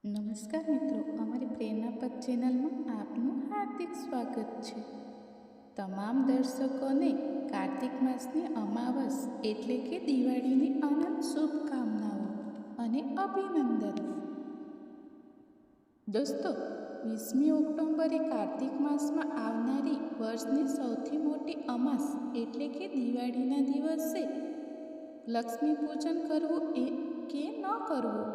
નમસ્કાર મિત્રો, અમારી પ્રેરણાપદ ચેનલમાં આપનું હાર્દિક સ્વાગત છે. તમામ દર્શકોને કાર્તિક માસની અમાવસ એટલે કે દિવાળીની અનંત શુભકામનાઓ અને અભિનંદન. દોસ્તો, 20મી ઓક્ટોબરે કાર્તિક માસમાં આવનારી વર્ષની સૌથી મોટી અમાસ એટલે કે દિવાળીના દિવસે લક્ષ્મી પૂજન કરવું કે ન કરવું,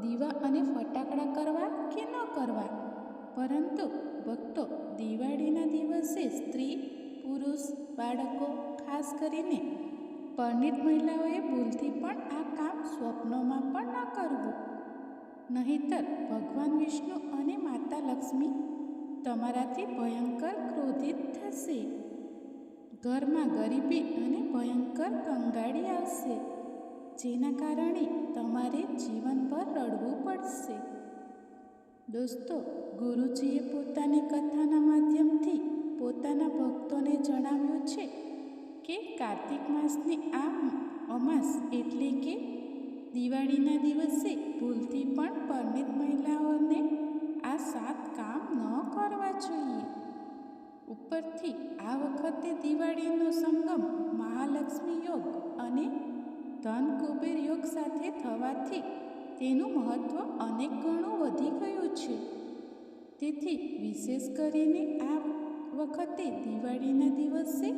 દીવા અને ફટાકડા કરવા કે ન કરવા. પરંતુ ભક્તો, દિવાળીના દિવસે સ્ત્રી, પુરુષ, બાળકો, ખાસ કરીને પરણિત મહિલાઓએ ભૂલથી પણ આ કામ સ્વપ્નોમાં પણ ન કરવું. નહીંતર ભગવાન વિષ્ણુ અને માતા લક્ષ્મી તમારાથી ભયંકર ક્રોધિત થશે. ઘરમાં ગરીબી અને ભયંકર કંગાળી આવશે, જેના કારણે તમારે જીવનભર રડવું પડશે. દોસ્તો, ગુરુજીએ પોતાની કથાના માધ્યમથી પોતાના ભક્તોને જણાવ્યું છે કે કાર્તિક માસની આ અમાસ એટલે કે દિવાળીના દિવસે ભૂલથી પણ પરણિત મહિલાઓને આ 7 કામ ન કરવા જોઈએ. ઉપરથી આ વખતે દિવાળીનો સંગમ મહાલક્ષ્મી યોગ અને ધન કુબેર યોગ સાથે થવાથી તેનું મહત્ત્વ અનેક ગણું વધી ગયું છે. તેથી વિશેષ કરીને આ વખતે દિવાળીના દિવસે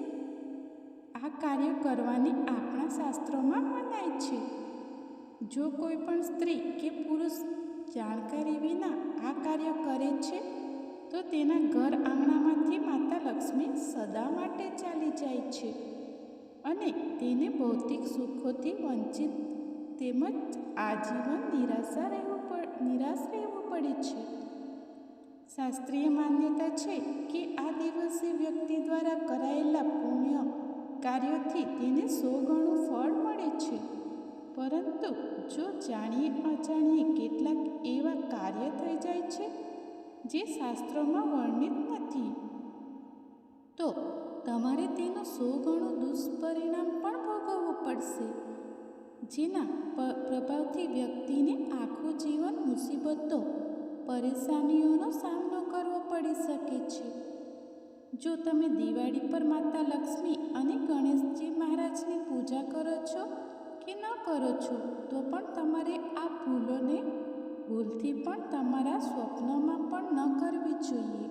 આ કાર્ય કરવાની આપણા શાસ્ત્રોમાં મનાય છે. જો કોઈ પણ સ્ત્રી કે પુરુષ જાણકારી વિના આ કાર્ય કરે છે તો તેના ઘર આંગણામાંથી માતા લક્ષ્મી સદા માટે ચાલી જાય છે અને તેને ભૌતિક સુખોથી વંચિત તેમજ આજીવન નિરાશ રહેવું પડે છે. શાસ્ત્રીય માન્યતા છે કે આ દિવસે વ્યક્તિ દ્વારા કરાયેલા પુણ્ય કાર્યોથી તેને 100 ગણું ફળ મળે છે. પરંતુ જો જાણીએ અજાણીએ કેટલાક એવા કાર્ય થઈ જાય છે જે શાસ્ત્રોમાં વર્ણિત નથી, તો તમારે તેનું 100 ગણું દુષ્પરિણામ પણ ભોગવવું પડશે, જેના પ્રભાવથી વ્યક્તિને આખું જીવન મુસીબતો, પરેશાનીઓનો સામનો કરવો પડી શકે છે. જો તમે દિવાળી પર માતા લક્ષ્મી અને ગણેશજી મહારાજની પૂજા કરો છો કે ન કરો છો, તો પણ તમારે આ ભૂલોને ભૂલથી પણ તમારા સ્વપ્નમાં પણ ન કરવી જોઈએ.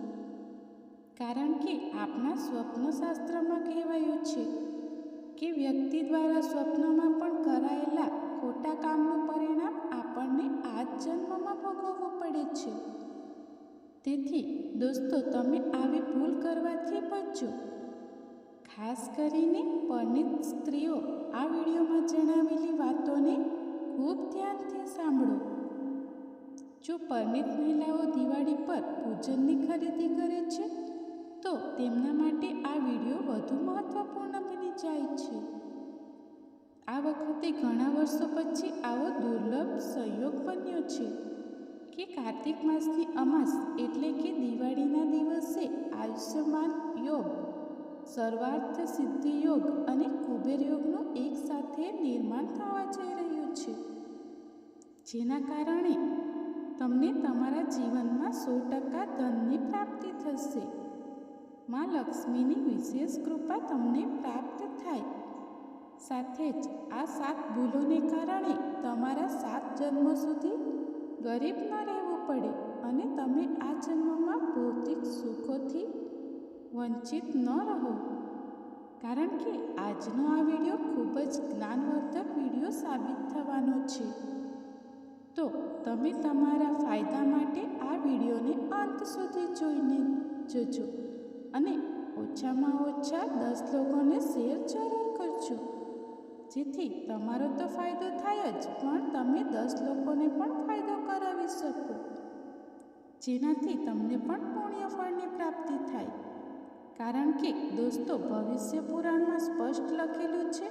કારણ કે આપણા સ્વપ્નશાસ્ત્રમાં કહેવાયું છે કે વ્યક્તિ દ્વારા સ્વપ્નમાં પણ કરાયેલા ખોટા કામનું પરિણામ આપણને આ જ જન્મમાં ભોગવવું પડે છે. તેથી દોસ્તો, તમે આવી ભૂલ કરવાથી બચો. ખાસ કરીને પરણિત સ્ત્રીઓ આ વિડીયોમાં જણાવેલી વાતોને ખૂબ ધ્યાનથી સાંભળો. જો પરણિત મહિલાઓ દિવાળી પર પૂજનની ખરીદી કરે છે તો તેમના માટે આ વિડીયો વધુ મહત્વપૂર્ણ બની જાય છે. આ વખતે ઘણા વર્ષો પછી આવો દુર્લભ સંયોગ બન્યો છે કે કાર્તિક માસની અમાસ એટલે કે દિવાળીના દિવસે આયુષ્યમાન યોગ, સર્વાર્થ સિદ્ધિ યોગ અને કુબેર યોગનું એકસાથે નિર્માણ થવા જઈ રહ્યું છે, જેના કારણે તમને તમારા જીવનમાં 100% ધનની પ્રાપ્તિ થશે. માં લક્ષ્મીની વિશેષ કૃપા તમને પ્રાપ્ત થાય. સાથે જ આ 7 ભૂલોને કારણે તમારા 7 જન્મો સુધી ગરીબ ન રહેવું પડે અને તમે આ જન્મમાં ભૌતિક સુખોથી વંચિત ન રહો. કારણ કે આજનો આ વિડીયો ખૂબ જ જ્ઞાનવર્ધક વિડીયો સાબિત થવાનો છે. તો તમે તમારા ફાયદા માટે આ વિડીયોને અંત સુધી જોઈને જજો અને ઓછામાં ઓછા 10 લોકોને શેર જરૂર કરજો, જેથી તમારો તો ફાયદો થાય જ, પણ તમે 10 લોકોને પણ ફાયદો કરાવી શકો, જેનાથી તમને પણ પુણ્ય ફળની પ્રાપ્તિ થાય. કારણ કે દોસ્તો, ભવિષ્ય પુરાણમાં સ્પષ્ટ લખેલું છે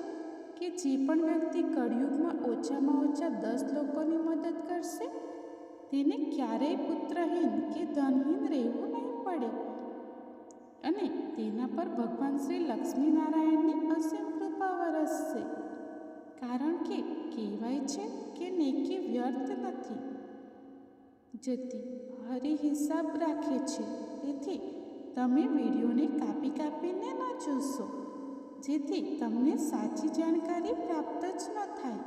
કે જે પણ વ્યક્તિ કળિયુગમાં ઓછામાં ઓછા 10 લોકોની મદદ કરશે તેને ક્યારેય પુત્રહીન કે ધનહીન રહેવું નહીં પડે અને તેના પર ભગવાન શ્રી લક્ષ્મીનારાયણની અસીમ કૃપા વરસશે. કારણ કે કહેવાય છે કે નેકી વ્યર્થ નથી. જતી હરી હિસાબ રાખે છે. તેથી તમે વિડીયોને કાપીને ન જોશો, જેથી તમને સાચી જાણકારી પ્રાપ્ત જ ન થાય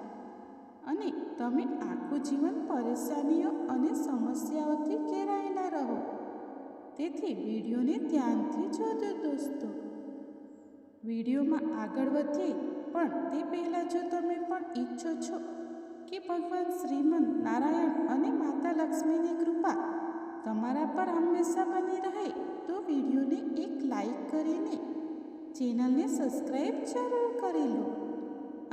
અને તમે આખું જીવન પરેશાનીઓ અને સમસ્યાઓથી ઘેરાયેલા રહો. તેથી વિડીયોને ધ્યાનથી જોજો દોસ્તો. વિડીયોમાં આગળ વધીએ પણ તે પહેલાં જો તમે પણ ઈચ્છો છો કે ભગવાન શ્રીમન નારાયણ અને માતા લક્ષ્મીની કૃપા તમારા પર હંમેશા બની રહે, તો વિડીયોને એક લાઈક કરીને ચેનલને સબસ્ક્રાઈબ જરૂર કરી લો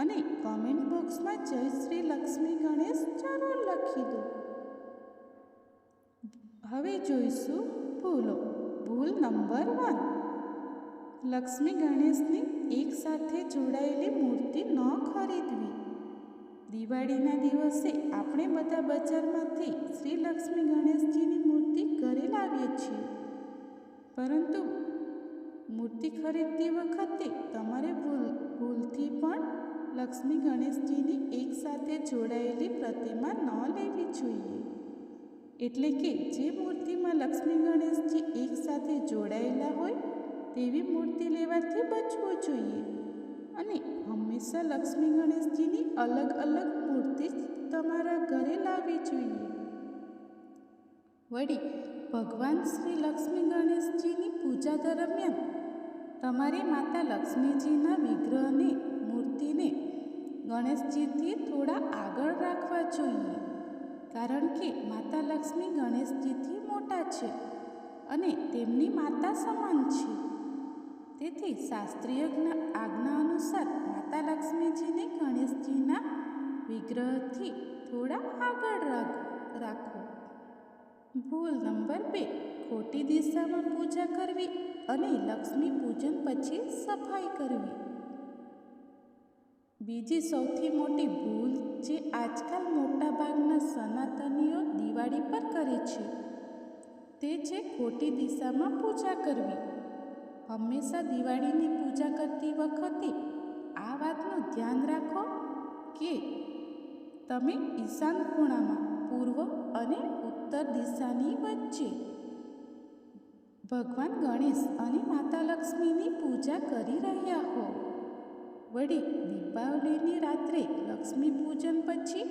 અને કોમેન્ટ બોક્સમાં જય શ્રી લક્ષ્મી ગણેશ જરૂર લખી દો. હવે જોઈશું ભૂલો. ભૂલ નંબર 1, લક્ષ્મી ગણેશની એકસાથે જોડાયેલી મૂર્તિ ન ખરીદવી. દિવાળીના દિવસે આપણે બધા બજારમાંથી શ્રી લક્ષ્મી ગણેશજીની મૂર્તિ ઘરે લાવીએ છીએ, પરંતુ મૂર્તિ ખરીદતી વખતે તમારે ભૂલથી પણ લક્ષ્મી ગણેશજીની એકસાથે જોડાયેલી પ્રતિમા ન લેવી જોઈએ. એટલે કે જે મૂર્તિમાં લક્ષ્મી ગણેશજી એકસાથે જોડાયેલા હોય તેવી મૂર્તિ લેવાથી બચવું જોઈએ અને હંમેશા લક્ષ્મી ગણેશજીની અલગ અલગ મૂર્તિ તમારા ઘરે લાવવી જોઈએ. વળી ભગવાન શ્રી લક્ષ્મી ગણેશજીની પૂજા દરમિયાન તમારે માતા લક્ષ્મીજીના વિગ્રહને મૂર્તિને ગણેશજીથી થોડા આગળ રાખવા જોઈએ, કારણ કે માતા લક્ષ્મી ગણેશજીથી મોટા છે અને તેમની માતા સમાન છે. તેથી શાસ્ત્રીય આજ્ઞા અનુસાર માતા લક્ષ્મીજીને ગણેશજીના વિગ્રહથી થોડા આગળ રાખો. ભૂલ નંબર 2, ખોટી દિશામાં પૂજા કરવી અને લક્ષ્મી પૂજન પછી સફાઈ કરવી. બીજી સૌથી મોટી ભૂલ જે આજકાલ મોટાભાગના સનાતનીઓ દિવાળી પર કરે છે તે છે ખોટી દિશામાં પૂજા કરવી. હંમેશા દિવાળીની પૂજા કરતી વખતે આ વાતનું ધ્યાન રાખો કે તમે ઈશાન ખૂણામાં પૂર્વ અને ઉત્તર દિશાની વચ્ચે ભગવાન ગણેશ અને માતા લક્ષ્મીની પૂજા કરી રહ્યા હો. વળી દીપાવલીની રાત્રે લક્ષ્મી પૂજન પછી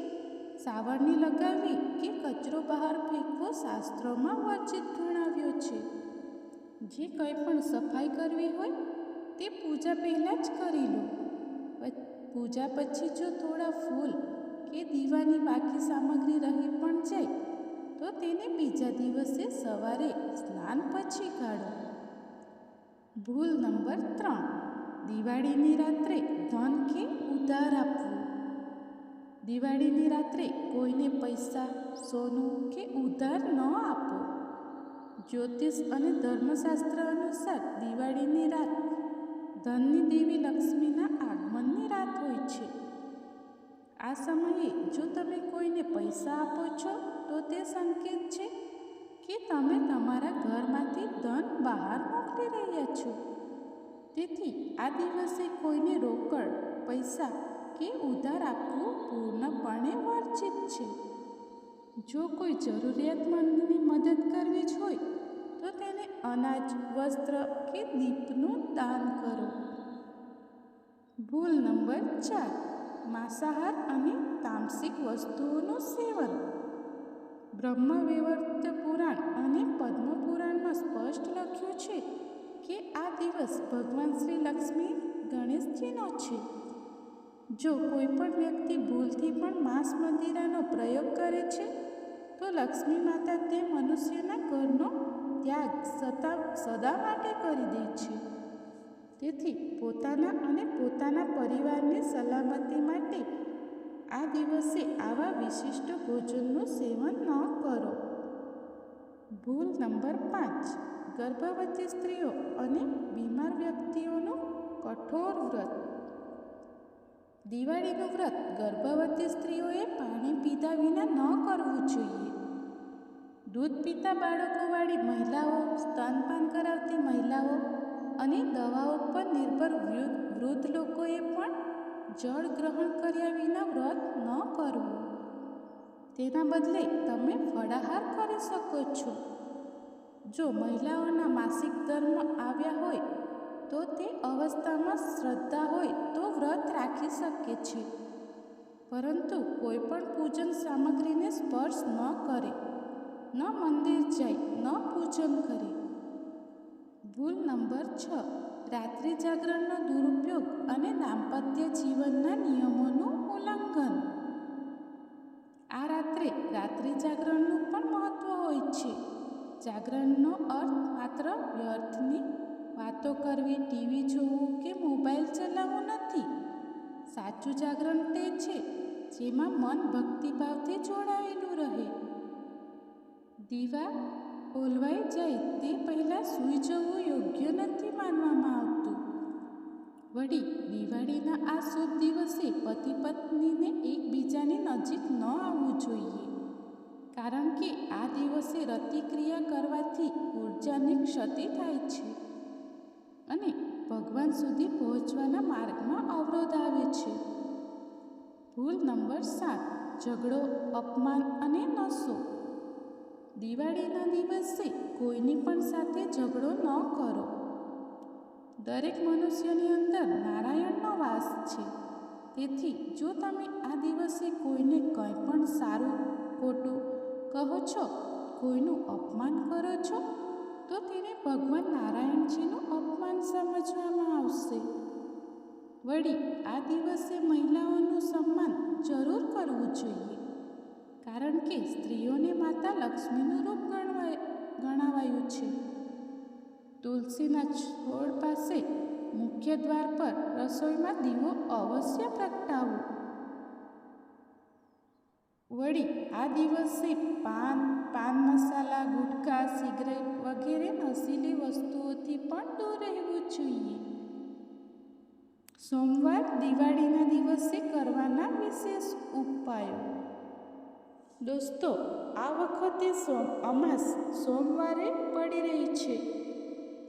સાવરણી લગાવવી કે કચરો બહાર ફેંકવો શાસ્ત્રોમાં વર્જિત ગણાવ્યો છે. જે કંઈ પણ સફાઈ કરવી હોય તે પૂજા પહેલાં જ કરી લો. પૂજા પછી જો થોડા ફૂલ કે દીવાની બાકી સામગ્રી રહી પણ જાય તો તેને બીજા દિવસે સવારે સ્નાન પછી કાઢો. ભૂલ નંબર 3, દિવાળીની રાત્રે ધન કે ઉધાર આપવું. દિવાળીની રાત્રે કોઈને પૈસા, સોનું કે ઉધાર ન આપો. જ્યોતિષ અને ધર્મશાસ્ત્ર અનુસાર દિવાળીની રાત ધનની દેવી લક્ષ્મીના આગમનની રાત હોય છે. આ સમયે જો તમે કોઈને પૈસા આપો છો તો તે સંકેત છે કે તમે તમારા ઘરમાંથી ધન બહાર મોકલી રહ્યા છો. તેથી આ દિવસે કોઈને રોકડ, પૈસા કે ઉધાર આપવું પૂર્ણપણે વર્જિત છે. જો કોઈ જરૂરિયાતમંદની મદદ કરવી જ હોય તો તેને અનાજ, વસ્ત્ર કે દીપનું દાન કરો. ભૂલ નંબર 4, માંસાહાર અને તામસિક વસ્તુઓનું સેવન. બ્રહ્મવૈવર્ત પુરાણ અને પદ્મ પુરાણમાં સ્પષ્ટ લખ્યું છે કે આ દિવસ ભગવાન શ્રી લક્ષ્મી ગણેશજીનો છે. જો કોઈ પણ વ્યક્તિ ભૂલથી પણ માંસ મંદિરાનો પ્રયોગ કરે છે તો લક્ષ્મી માતા તે મનુષ્યના ઘરનો ત્યાગ સદા માટે કરી દે છે. તેથી પોતાના અને પોતાના પરિવારની સલામતી માટે આ દિવસે આવા વિશિષ્ટ ભોજનનું સેવન ન કરો. ભૂલ નંબર 5, ગર્ભવતી સ્ત્રીઓ અને બીમાર વ્યક્તિઓનું કઠોર વ્રત. દિવાળીનું વ્રત ગર્ભવતી સ્ત્રીઓએ પાણી પીધા વિના ન કરવું જોઈએ. દૂધ પીતા બાળકોવાળી મહિલાઓ, સ્તનપાન કરાવતી મહિલાઓ અને દવાઓ પર નિર્ભર વૃદ્ધ લોકોએ પણ જળ ગ્રહણ કર્યા વિના વ્રત ન કરવું. તેના બદલે તમે ફળાહાર કરો. જો મહિલાઓના માસિક ધર્મ આવ્યા હોય તો તે અવસ્થામાં શ્રદ્ધા હોય તો વ્રત રાખી શકે છે, પરંતુ કોઈ પણ પૂજન સામગ્રીને સ્પર્શ ન કરે, ન મંદિર જાય, ન પૂજન કરે. ભૂલ નંબર 6, રાત્રિ જાગરણનો દુરુપયોગ અને દાંપત્ય જીવનના નિયમોનું ઉલ્લંઘન. આ રાત્રિ જાગરણનું પણ મહત્વ હોય છે. જાગરણનો અર્થ માત્ર વ્યર્થની વાતો કરવી, ટીવી જોવું કે મોબાઈલ ચલાવવું નથી. સાચું જાગરણ તે છે જેમાં મન ભક્તિભાવથી જોડાયેલું રહે. દીવા ઓલવાઈ જાય તે પહેલાં સૂઈ જવું યોગ્ય નથી માનવામાં આવતું. વળી દિવાળીના આ શુભ દિવસે પતિ પત્નીને એકબીજાની નજીક ન આવવું જોઈએ, કારણ કે આ દિવસે રતિક્રિયા કરવાથી ઉર્જાની ક્ષતિ થાય છે અને ભગવાન સુધી પહોંચવાના માર્ગમાં અવરોધ આવે છે. ભૂલ નંબર 7, ઝઘડો, અપમાન અને નશો. દિવાળીના દિવસે કોઈની પણ સાથે ઝઘડો ન કરો. દરેક મનુષ્યની અંદર નારાયણનો વાસ છે. તેથી જો તમે આ દિવસે કોઈને કંઈ પણ સારું ખોટું કહો છો, કોઈનું અપમાન કરો છો, તો તેને ભગવાન નારાયણજીનું અપમાન સમજવામાં આવશે. વળી આ દિવસે મહિલાઓનું સન્માન જરૂર કરવું જોઈએ, કારણ કે સ્ત્રીઓને માતા લક્ષ્મીનું રૂપ ગણાવાયું છે. તુલસીના છોડ પાસે મુખ્ય દ્વાર પર રસોઈમાં દીવો અવશ્ય પ્રગટાવો. વળી આ દિવસે પાન મસાલા, ગુટખા, સિગરેટ વગેરે નશીલી વસ્તુઓથી પણ દૂર રહેવું જોઈએ. સોમવાર દિવાળીના દિવસે કરવાના વિશેષ ઉપાયો. દોસ્તો, આ વખતે અમાસ સોમવારે પડી રહી છે.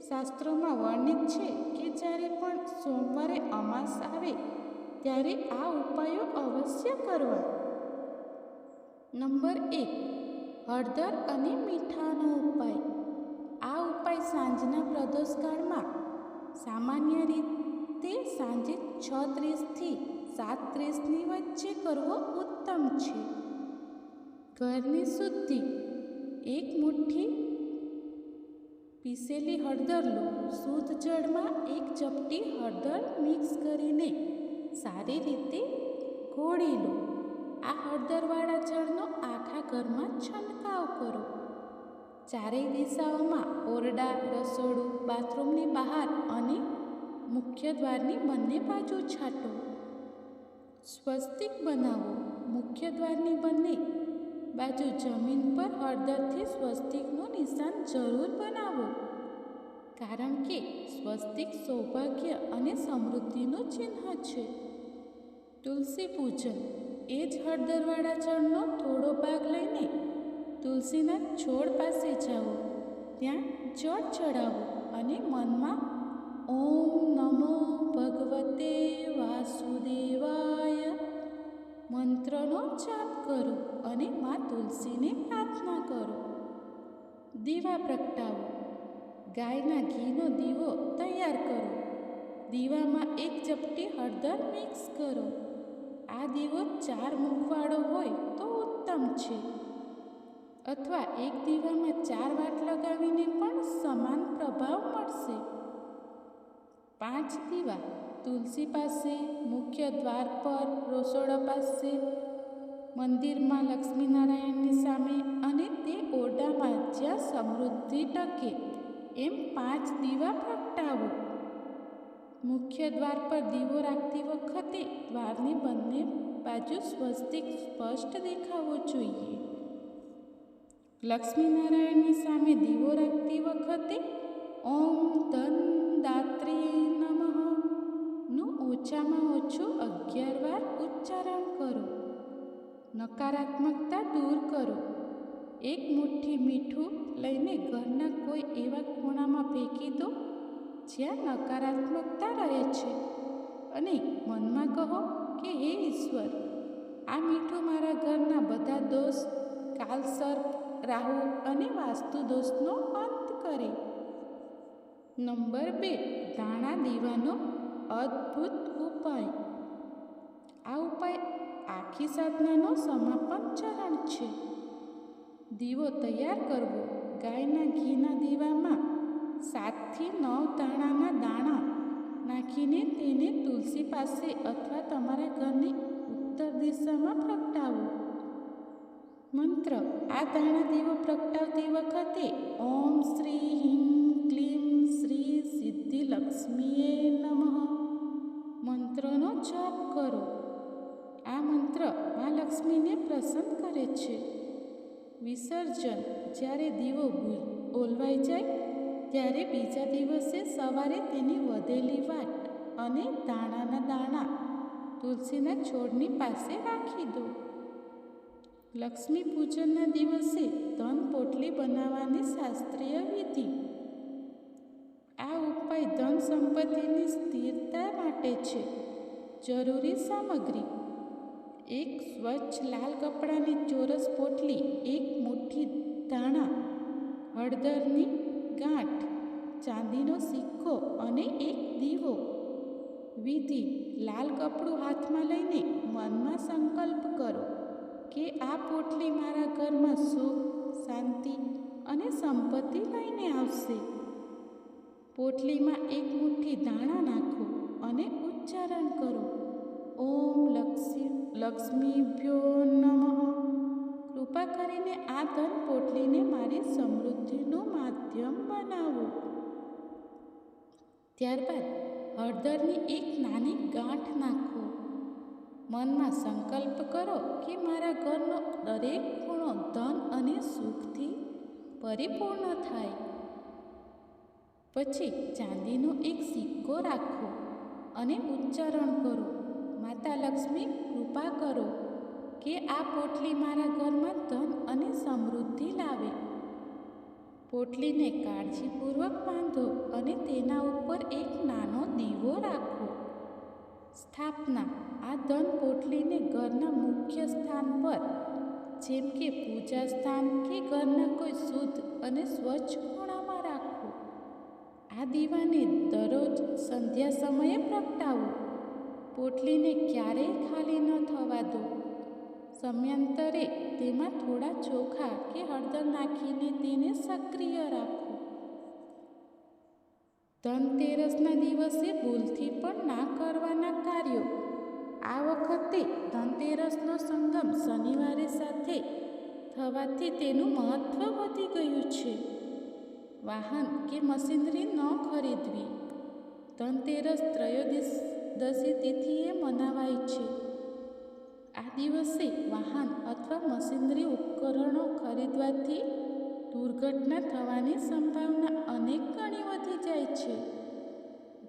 શાસ્ત્રોમાં વર્ણિત છે કે જ્યારે પણ સોમવારે અમાસ આવે ત્યારે આ ઉપાયો અવશ્ય કરવા. નંબર 1, હળદર અને મીઠાનો ઉપાય. આ ઉપાય સાંજના પ્રદોષકાળમાં સામાન્ય રીતે સાંજે 6:30 થી 7:30ની વચ્ચે કરવો ઉત્તમ છે. ઘરની શુદ્ધિ. 1 મુઠ્ઠી પીસેલી હળદર લો. શુદ્ધ જળમાં 1 ચપટી હળદર મિક્સ કરીને સારી રીતે ઘોળી લો. આ હળદરવાળા જળનો આખા ઘરમાં છંટકાવ કરો. ચારેય દિશાઓમાં ઓરડા, રસોડું, બાથરૂમની બહાર અને મુખ્ય દ્વારની બંને બાજુ છાંટો. સ્વસ્તિક બનાવો. મુખ્ય દ્વારની બંને બાજુ જમીન પર હળદરથી સ્વસ્તિકનું નિશાન જરૂર બનાવો, કારણ કે સ્વસ્તિક સૌભાગ્ય અને સમૃદ્ધિનું ચિહ્ન છે. તુલસી પૂજન. એ જ હળદરવાળા જળનો થોડો ભાગ લઈને તુલસીના છોડ પાસે જાઓ, ત્યાં જળ ચડાવો અને મનમાં ઓમ નમો ભગવતે વાસુદેવાય મંત્રનો જાપ કરો અને મા તુલસીને પ્રાર્થના કરો. દીવા પ્રગટાવો. ગાયના ઘીનો દીવો તૈયાર કરો. દીવામાં 1 ચપટી હળદર મિક્સ કરો. આ દીવો 4 મુખવાળો હોય તો ઉત્તમ છે, અથવા એક દીવામાં 4 વાટ લગાવીને પણ સમાન પ્રભાવ મળશે. 5 દીવા. તુલસી પાસે, મુખ્ય દ્વાર પર, રસોડા પાસે, મંદિરમાં લક્ષ્મીનારાયણની સામે અને તે ઓરડામાં જ્યાં સમૃદ્ધિ ટકે એમ 5 દીવા પ્રગટાવો. મુખ્ય દ્વાર પર દીવો રાખતી વખતે દ્વારની બંને બાજુ સ્વસ્તિક સ્પષ્ટ દેખાવો જોઈએ. લક્ષ્મીનારાયણની સામે દીવો રાખતી વખતે ઓમ ધન દાત્રી નમઃ નું ઓછામાં ઓછું 11 વાર ઉચ્ચારણ કરો. નકારાત્મકતા દૂર કરો. 1 મુઠ્ઠી મીઠું લઈને ઘરના કોઈ એવા ખૂણામાં ફેંકી દો જ્યાં નકારાત્મકતા રહે છે અને મનમાં કહો કે હે ઈશ્વર, આ મીઠું મારા ઘરના બધા દોષ, કાલસર્પ, રાહુ અને વાસ્તુ દોષનો અંત કરે. નંબર 2, ધાણા દીવાનો અદ્ભુત ઉપાય. આ ઉપાય આખી સાધનાનો સમાપન ચરણ છે. દીવો તૈયાર કરવો. ગાયના ઘીના દીવામાં 7 થી 9 ધાણાના દાણા નાખીને તેને તુલસી પાસે અથવા તમારા ઘરની ઉત્તર દિશામાં પ્રગટાવો. મંત્ર: આ ધાણા દીવો પ્રગટાવતી વખતે ઓમ શ્રી હિમ ક્લીમ શ્રી સિદ્ધિ લક્ષ્મીએ નમઃ મંત્રનો જપ કરો. આ મંત્ર મા લક્ષ્મીને પ્રસન્ન કરે છે. વિસર્જન: જ્યારે દીવો ઓલવાઈ જાય ત્યારે બીજા દિવસે સવારે તેની વધેલી વાટ અને ધાણાના દાણા તુલસીના છોડની પાસે રાખી દો. લક્ષ્મી પૂજનના દિવસે ધન પોટલી બનાવવાની શાસ્ત્રીય વિધિ. આ ઉપાય ધન સંપત્તિની સ્થિરતા માટે છે. જરૂરી સામગ્રી: 1 સ્વચ્છ લાલ કપડાની ચોરસ પોટલી, 1 મુઠ્ઠી ધાણા, હળદરની ગાંઠ, ચાંદીનો સિક્કો અને 1 દીવો. વિધિ: લાલ કપડું હાથમાં લઈને મનમાં સંકલ્પ કરો કે આ પોટલી મારા ઘરમાં સુખ, શાંતિ અને સંપત્તિ લઈને આવશે. પોટલીમાં 1 મુઠ્ઠી ધાણા નાખો અને ઉચ્ચારણ કરો: ઓમ લક્ષ્મીભ્યો નમઃ. કૃપા કરીને આ ધન પોટલીને મારી સમૃદ્ધિનું માધ્યમ બનાવો. ત્યારબાદ હળદરની 1 નાની ગાંઠ નાખો. મનમાં સંકલ્પ કરો કે મારા ઘરનો દરેક ખૂણો ધન અને સુખથી પરિપૂર્ણ થાય. પછી ચાંદીનો 1 સિક્કો રાખો અને ઉચ્ચારણ કરો: માતા લક્ષ્મી, કૃપા કરો કે આ પોટલી મારા ઘરમાં ધન અને સમૃદ્ધિ લાવે. પોટલીને કાળજીપૂર્વક બાંધો અને તેના ઉપર 1 નાનો દીવો રાખો. સ્થાપના: આ ધન પોટલીને ઘરના મુખ્ય સ્થાન પર, જેમ કે પૂજા સ્થાન કે ઘરના કોઈ શુદ્ધ અને સ્વચ્છ ખૂણામાં રાખો. આ દીવાને દરરોજ સંધ્યા સમયે પ્રગટાવો. પોટલીને ક્યારેય ખાલી ન થવા દો. સમયાંતરે તેમાં થોડા ચોખા કે હળદર નાખીને તેને સક્રિય રાખો. ધનતેરસના દિવસે ભૂલથી પણ ના કરવાના કાર્યો. આ વખતે ધનતેરસનો સંગમ શનિવારે સાથે થવાથી તેનું મહત્ત્વ વધી ગયું છે. વાહન કે મશીનરી ન ખરીદવી. ધનતેરસ ત્રયોદશી તિથિએ મનાવાય છે. આ દિવસે વાહન અથવા મશીનરી ઉપકરણો ખરીદવાથી દુર્ઘટના થવાની સંભાવના અનેક ગણી વધી જાય છે.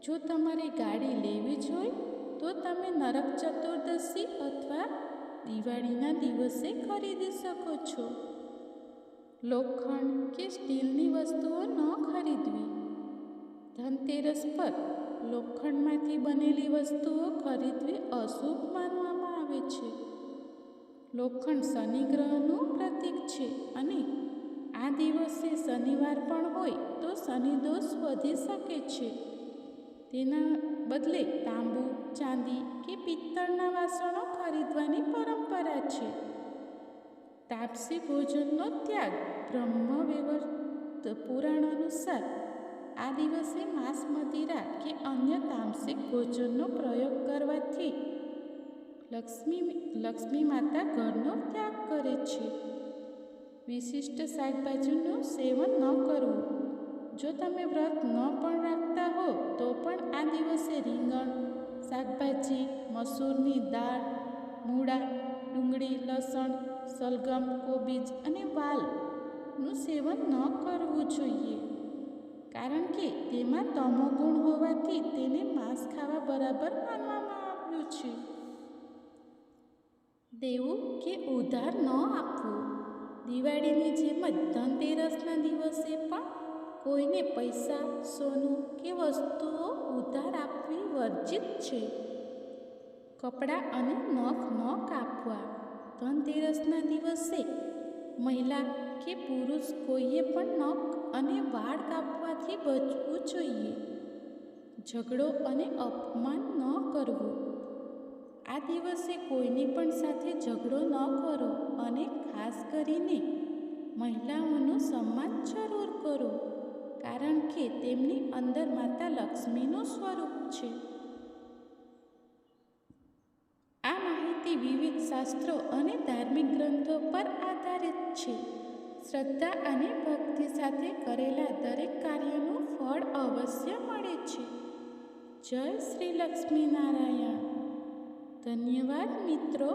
જો તમારે ગાડી લેવી જ હોય તો તમે નરક ચતુર્દશી અથવા દિવાળીના દિવસે ખરીદી શકો છો. લોખંડ કે સ્ટીલની વસ્તુઓ ન ખરીદવી. ધનતેરસ પર લોખંડમાંથી બનેલી વસ્તુઓ ખરીદવી અશુભ માનવામાં આવે છે. લોખંડ શનિ ગ્રહનું પ્રતીક છે અને આ દિવસે શનિવાર પણ હોય તો શનિ દોષ વધી શકે છે. તેના બદલે તાંબુ, ચાંદી કે પિત્તળના વાસણો ખરીદવાની પરંપરા છે. તાપસી ભોજનનો ત્યાગ. બ્રહ્મવૈવર્ત પુરાણ અનુસાર આ દિવસે માંસ, મદિરા કે અન્ય તામસિક ભોજનનો પ્રયોગ કરવાથી લક્ષ્મી માતા ઘરનો ત્યાગ કરે છે. વિશિષ્ટ શાકભાજીનું સેવન ન કરવું. જો તમે વ્રત ન પણ રાખતા હો તો પણ આ દિવસે રીંગણ, શાકભાજી, મસૂરની દાળ, મૂળા, ડુંગળી, લસણ, સલગમ, કોબીજ અને વાલનું સેવન ન કરવું જોઈએ, કારણ કે તેમાં તમોગુણ હોવાથી તેને માંસ ખાવા બરાબર માનવામાં આવ્યું છે. દેવું કે ઉધાર ન આપવું. દિવાળીની જેમ જ ધનતેરસના દિવસે પણ કોઈને પૈસા, સોનું કે વસ્તુઓ ઉધાર આપવી વર્જિત છે. કપડાં અને નખ ન કાપવા. ધનતેરસના દિવસે મહિલા કે પુરુષ કોઈએ પણ નખ અને વાળ કાપવાથી બચવું જોઈએ. ઝઘડો અને અપમાન ન કરવું. આ દિવસે કોઈની પણ સાથે ઝઘડો ન કરો અને ખાસ કરીને મહિલાઓનું સન્માન જરૂર કરો, કારણ કે તેમની અંદર માતા લક્ષ્મીનું સ્વરૂપ છે. આ માહિતી વિવિધ શાસ્ત્રો અને ધાર્મિક ગ્રંથો પર આધારિત છે. શ્રદ્ધા અને ભક્તિ સાથે કરેલા દરેક કાર્યનું ફળ અવશ્ય મળે છે. જય શ્રી લક્ષ્મીનારાયણ. ધન્યવાદ મિત્રો.